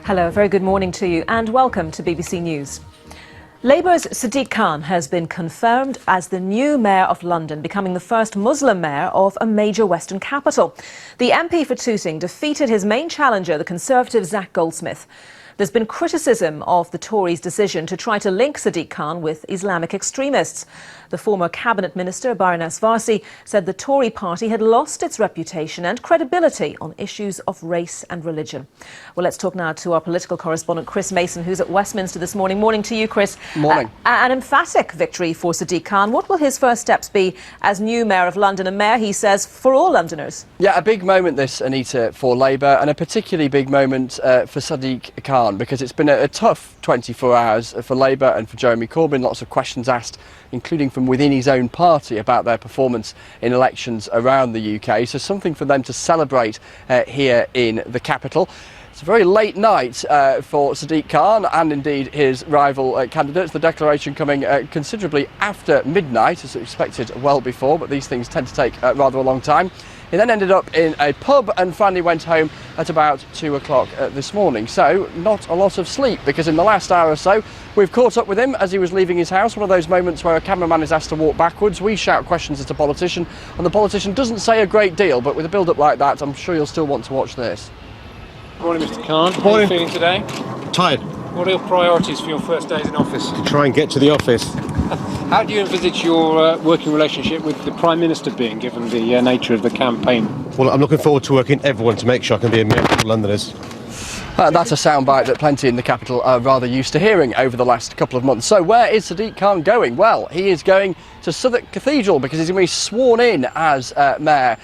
Hello, very good morning to you and welcome to BBC News. Labour's Sadiq Khan has been confirmed as the new Mayor of London, becoming the first Muslim mayor of a major Western capital. The MP for Tooting defeated his main challenger, the Conservative Zac Goldsmith. There's been criticism of the Tories' decision to try to link Sadiq Khan with Islamic extremists. The former cabinet minister, Baroness Varsi, said the Tory party had lost its reputation and credibility on issues of race and religion. Well, let's talk now to our political correspondent, Chris Mason, who's at Westminster this morning. Morning to you, Chris. Morning. An emphatic victory for Sadiq Khan. What will his first steps be as new Mayor of London? A mayor, he says, for all Londoners. Yeah, a big moment this, Anita, for Labour, and a particularly big moment for Sadiq Khan, because it's been a tough 24 hours for Labour and for Jeremy Corbyn. Lots of questions asked, including from within his own party, about their performance in elections around the UK. So something for them to celebrate here in the capital. It's a very late night for Sadiq Khan and indeed his rival candidates. The declaration coming considerably after midnight, as expected well before, but these things tend to take rather a long time. He then ended up in a pub and finally went home at about 2 o'clock this morning. So not a lot of sleep, because in the last hour or so we've caught up with him as he was leaving his house. One of those moments where a cameraman is asked to walk backwards. We shout questions at a politician and the politician doesn't say a great deal, but with a build-up like that, I'm sure you'll still want to watch this. Morning, Mr. Khan. How are you feeling today? Tired. What are your priorities for your first days in office? To try and get to the office. How do you envisage your working relationship with the Prime Minister being, given the nature of the campaign? Well, I'm looking forward to working with everyone to make sure I can be a mayor for Londoners. That's a soundbite that plenty in the capital are rather used to hearing over the last couple of months. So where is Sadiq Khan going? Well, he is going to Southwark Cathedral, because he's going to be sworn in as mayor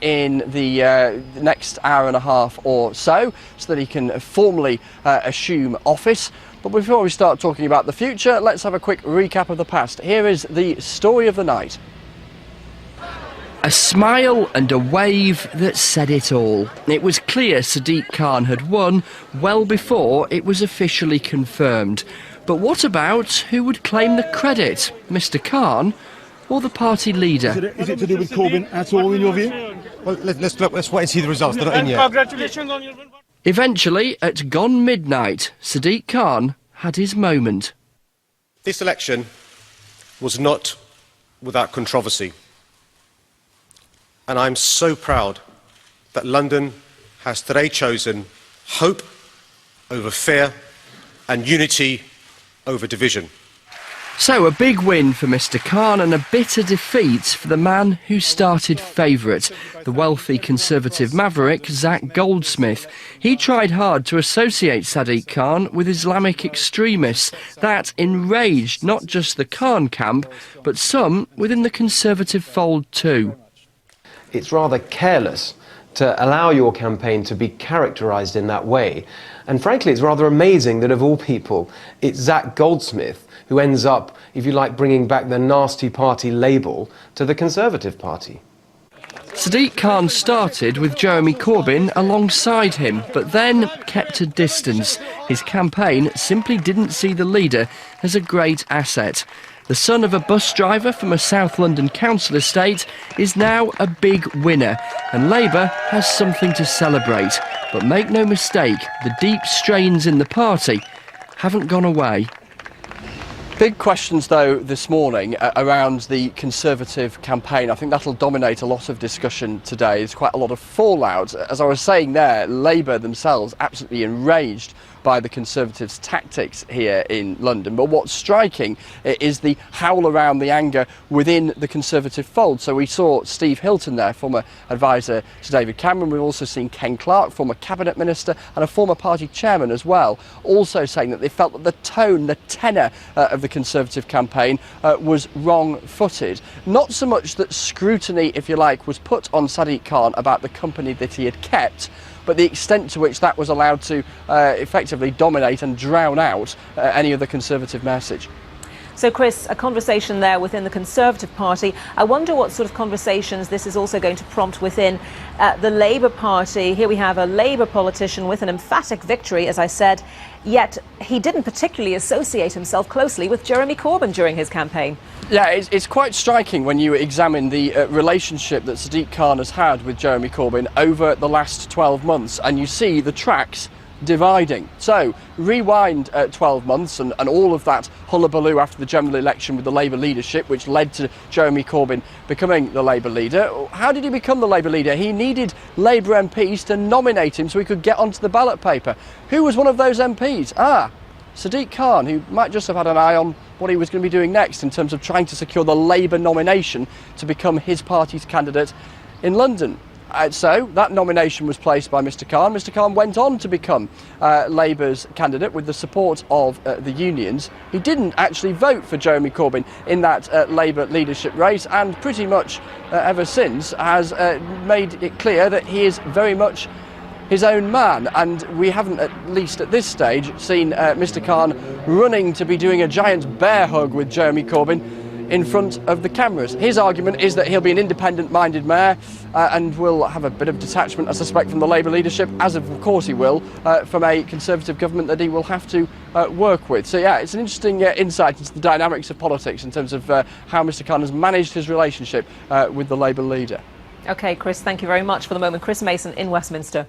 in the next hour and a half or so that he can formally assume office. But before we start talking about the future, let's have a quick recap of the past. Here is the story of the night. A smile and a wave that said it all. It was clear Sadiq Khan had won well before it was officially confirmed. But what about who would claim the credit, Mr. Khan or the party leader? Is it to do with Corbyn at all, in your view? Well, let's wait and see the results. They're not in yet. Congratulations on your... Eventually, at gone midnight, Sadiq Khan had his moment. This election was not without controversy. And I'm so proud that London has today chosen hope over fear and unity over division. So a big win for Mr. Khan and a bitter defeat for the man who started favourite, the wealthy Conservative maverick Zac Goldsmith. He tried hard to associate Sadiq Khan with Islamic extremists. That enraged not just the Khan camp, but some within the Conservative fold too. It's rather careless to allow your campaign to be characterised in that way. And frankly, it's rather amazing that of all people, it's Zac Goldsmith who ends up, if you like, bringing back the nasty party label to the Conservative Party. Sadiq Khan started with Jeremy Corbyn alongside him, but then kept a distance. His campaign simply didn't see the leader as a great asset. The son of a bus driver from a South London council estate is now a big winner, and Labour has something to celebrate. But make no mistake, the deep strains in the party haven't gone away. Big questions, though, this morning around the Conservative campaign. I think that'll dominate a lot of discussion today. There's quite a lot of fallout. As I was saying there, Labour themselves absolutely enraged by the Conservatives' tactics here in London. But what's striking is the howl around the anger within the Conservative fold. So we saw Steve Hilton there, former advisor to David Cameron. We've also seen Ken Clarke, former cabinet minister and a former party chairman as well, also saying that they felt that the tone, the tenor of the Conservative campaign was wrong-footed. Not so much that scrutiny, if you like, was put on Sadiq Khan about the company that he had kept, but the extent to which that was allowed to effectively dominate and drown out any other Conservative message. So, Chris, a conversation there within the Conservative Party. I wonder what sort of conversations this is also going to prompt within the Labour Party. Here we have a Labour politician with an emphatic victory, as I said, yet he didn't particularly associate himself closely with Jeremy Corbyn during his campaign. Yeah, it's quite striking when you examine the relationship that Sadiq Khan has had with Jeremy Corbyn over the last 12 months, and you see the tracks dividing. So rewind 12 months and all of that hullabaloo after the general election with the Labour leadership, which led to Jeremy Corbyn becoming the Labour leader. How did he become the Labour leader? He needed Labour MPs to nominate him so he could get onto the ballot paper. Who was one of those MPs? Sadiq Khan, who might just have had an eye on what he was going to be doing next in terms of trying to secure the Labour nomination to become his party's candidate in London. So that nomination was placed by Mr Khan. Mr Khan went on to become Labour's candidate with the support of the unions. He didn't actually vote for Jeremy Corbyn in that Labour leadership race, and pretty much ever since has made it clear that he is very much his own man, and we haven't, at least at this stage, seen Mr Khan running to be doing a giant bear hug with Jeremy Corbyn in front of the cameras. His argument is that he'll be an independent-minded mayor and will have a bit of detachment, I suspect, from the Labour leadership, as of course he will, from a Conservative government that he will have to work with. So yeah, it's an interesting insight into the dynamics of politics in terms of how Mr Khan has managed his relationship with the Labour leader. OK, Chris, thank you very much for the moment. Chris Mason in Westminster.